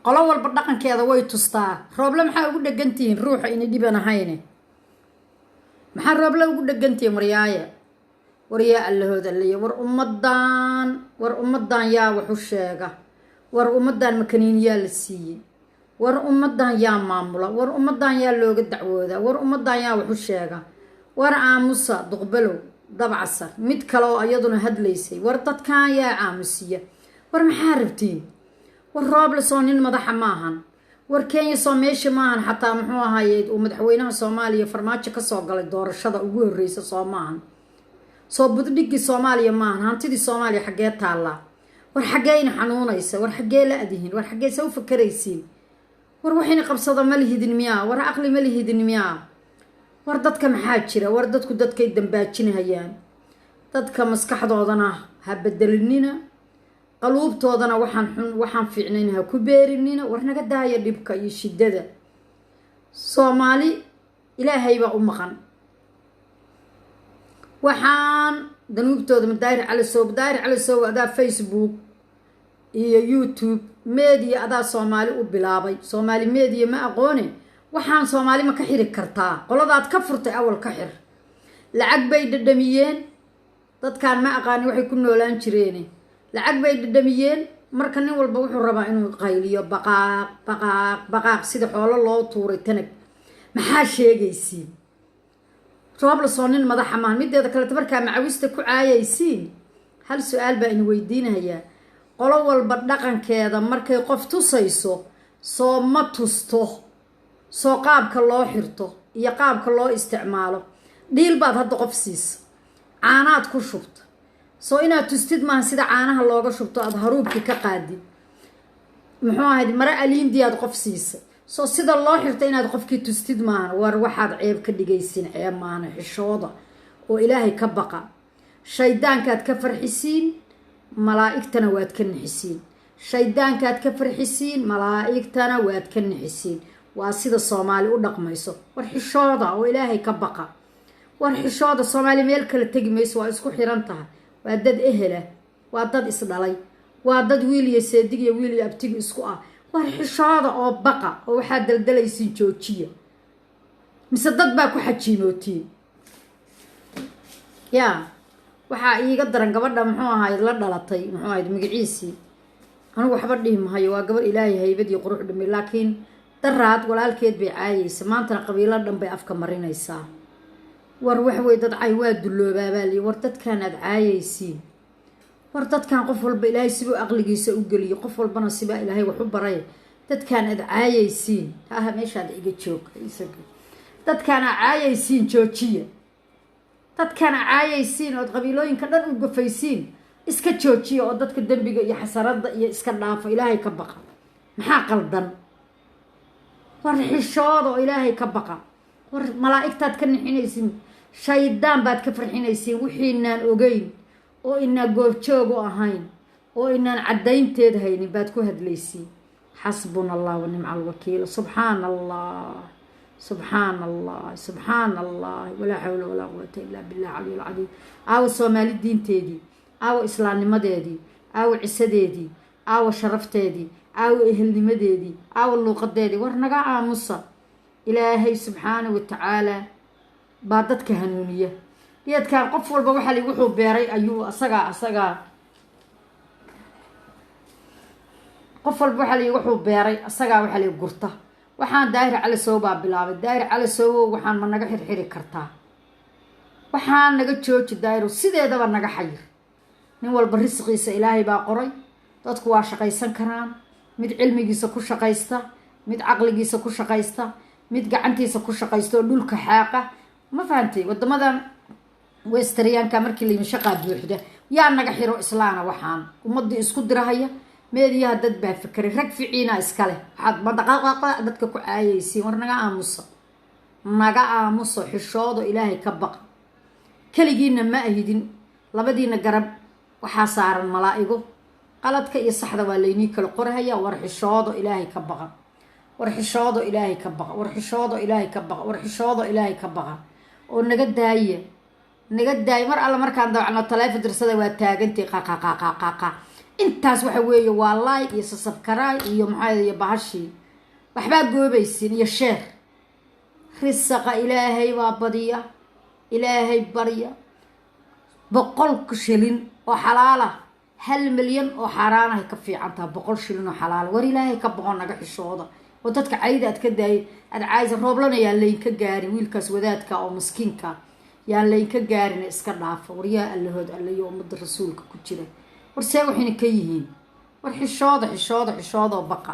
qolo walba dhaqankeeda way tustaa. Rooble maxaa ugu dhagantihiin ruuxa ina dhiban ahayne? maxaa Rooble ugu dhagantihiin waryaaya? waryaa allahooda leeya war ummadan yaa wax u sheega. war ummadan makaniiniyaa la siiyey. war ummadan yaa maamula. war ummadan yaa looga dacwooda. war ummadan yaa wax u sheega. war aamusa duqbalow dabcasar mid kale oo iyaduna hadlaysay. war dadkan yaa aamusiya. war maxaa rabtiin? war Rooble soo nin madaxa maahan. war Kenya soo meesha maahan xataa muxuu ahaayay uu madaxweynaha Soomaaliya farmaajo ka soo galay doorashada ugu horreysay soo maahan. soo budhigi Soomaaliya maahan. hantidii Soomaaliya xagee taala? war xageeyna xanuunaysa? war xagee la adihin? war xagee soo fakaraysiin? war waxayna qabsado ma lihidin miyaa? war aqli ma lihidin miyaa? war dadka maxaa jira? war dadku dadkay dambaajinayaan. dadka maskaxdoodana ha bedelinina. qaluubtoodana waxaan fiicnayn ha ku beerinina. war naga daaya dhibka iyo shidada. Soomaali ilaahay baa u maqan. waxaan danuubtooda Daahir Cali Sow adaa Facebook iyo YouTube media adaa Soomaali u bilaabay. Soomaali media ma aqoone. waxaan Soomaali ma ka xiri kartaa? qoladaad ka furtay awal ka xir. lacag bay dhadhamiyeen. dadkaan ma aqaani waxay ku noolaan jireen. lacag bay dhadhamiyeen. marka nin walba wuxuu rabaa inuu qayliyo baqaaq sida xoolo loo tuuray tanag. maxaa sheegaysiin? Rooble soo nin madaxa maahan. mideeda kale markaa macawista ku caayaysiin. hal su-aal baa in weydiinayaa. qolo walba dhaqankeeda markay qof tusayso soo ma tusto. soo qaabka loo xirto iyo qaabka loo isticmaalo. dhiil baad hadda qof siisa. caanaad ku shubta. soo inaad tustid maahan sida caanaha looga shubto aad haruubkii ka qaadid. muxuu ahayd mara aliindiyaad qof siisa. soo sida loo xirta inaad qofkii tustid maahan. war waxaad ceeb ka dhigaysiin. ceeb maana xishooda oo ilaahay ka baqa. shaydaankaad ka farxisiin. malaa'igtana waad ka nixisiin. shaydaankaad ka farxisiin. malaa'igtana waad ka nixisiin. waa sida Soomaali u dhaqmayso. war xishooda oo ilaahay ka baqa. war xishooda. Soomaali meel kale tegi mayso. waa isku xiran tahay. waa dad ehela. waa dad isdhalay. waa dad wiil iyo seedig iyo wiil iyo abtigi isku ah. war xishooda oo baqa oo waxaad daldalaysiin joojiya. mise dad baa ku xajiimootiin. yaa waxaa iiga daran gabadha muxuu ahayd la dhalatay muxuu ahayd magaciisii. anigu waxba dhihi mahayo. waa gabar ilaahay haybad iyo qurux dhimay. laakiin daraad walaalkeed bay caayaysa. maantana qabiilo dhan bay afka marinaysaa. war waxwey dad cay waa dulloobaabaa lii. war dadkaan aad caayaysiin. war dadkaan qof walba ilaahay sibuu aqligiisa u geliyo. qof walbana sibaa ilaahay wax u baray. dadkaan aad caayaysiin. haaha meeshaad iga joog. dadkaan aad caayaysiin joojiya. dadkaan aad caayaysiin ood qabiilooyinka dhan u gafaysiin. iska joojiya oo dadka dembiga iyo xasarada iyo iska dhaafo. ilaahay ka baqa. maxaa qaldan? war xishooda oo ilaahay ka baqa. war malaa'igtaad ka nixinaysiin. shaydaan baad ka farxinaysiin. wixiinaan ogeyn oo inaan goobjoog u ahayn oo inaan caddaynteed haynin baad ku hadlaysiin. xasbuna allah wa nicma alwakiil. subxaana allah subxaana allah subxaana allah walaa xawla walaa quwata illaa billah caliy alcadiim. aawo Soomaali diinteedii. aawo islaamnimadeedii. aawo cisadeedii. aawo sharafteedii. aawo ehelnimadeedii. aawo luuqadeedii. war naga aamusa. ilaahay subxaanahu watacaala baa dadka hanuuniya. geedkan qof walba waxa li wuxuu beeray ayuu asaga qof walba waxa li wuxuu beeray asaga waxa li gurta. waxaan Daahir Cali Sow baa bilaabay. Daahir Cali Sow waxaan ma naga xirxiri kartaa? waxaan naga jooji Daahir sideedaba naga xayir. nin walba risqiisa ilaahay baa qoray. dadku waa shaqaysan karaan. mid cilmigiisa ku shaqaysta. mid caqligiisa ku shaqaysta. mid gacantiisa ku shaqaysta oo dhulka xaaqa. ma fahantay? wadamadan westeryaanka markii la shaqaa buuxda yaa naga xiro islaana. waxaan ummadii isku dirahaya. meediyaha dad baa fikray. rag ficiina iskale. waxaad madaqaaqaqa dadka ku caayaysiin. war naga aamusa. naga aamuso. xishoodo ilaahay ka baqa. keligiina ma ahidin. labadiina garab waxaa saaran malaa'igo. qaladka iyo saxda waa laynii kala qorahaya. war xishoodo ilaahay ka baqa. war xishoodo ilaahay ka baqa. war xishoodo ilaahay ka baqa. war xishoodo ilaahay ka baqa. oo naga daaya. naga daaya. mar alla markaan dawacno taleefon dirsada waa taagantay qaqaqaqaqaqa. intaas waxa weeye waa like iyo subscribe iyo maxaa iyo bahashi waxba goobaysin iyo share risaqa ilaahay waa badiya ilaahay bariya 100 shilin oo xalaal ah 1 milyan oo xaraan ah ka fiicantaa 100 shilin oo xalaal war ilaahay ka boqon naga xishooda oo dadka cayda aad ka daay aad caaysa rooblan ayaa leyn ka gaari wiilkaas wadaadka oo miskiinka yaa leyn ka gaarin iska dhaafo wariyaa allahood allayo umada rasuulka ku jira war see waxayna ka yihiin war xishooda oo baqa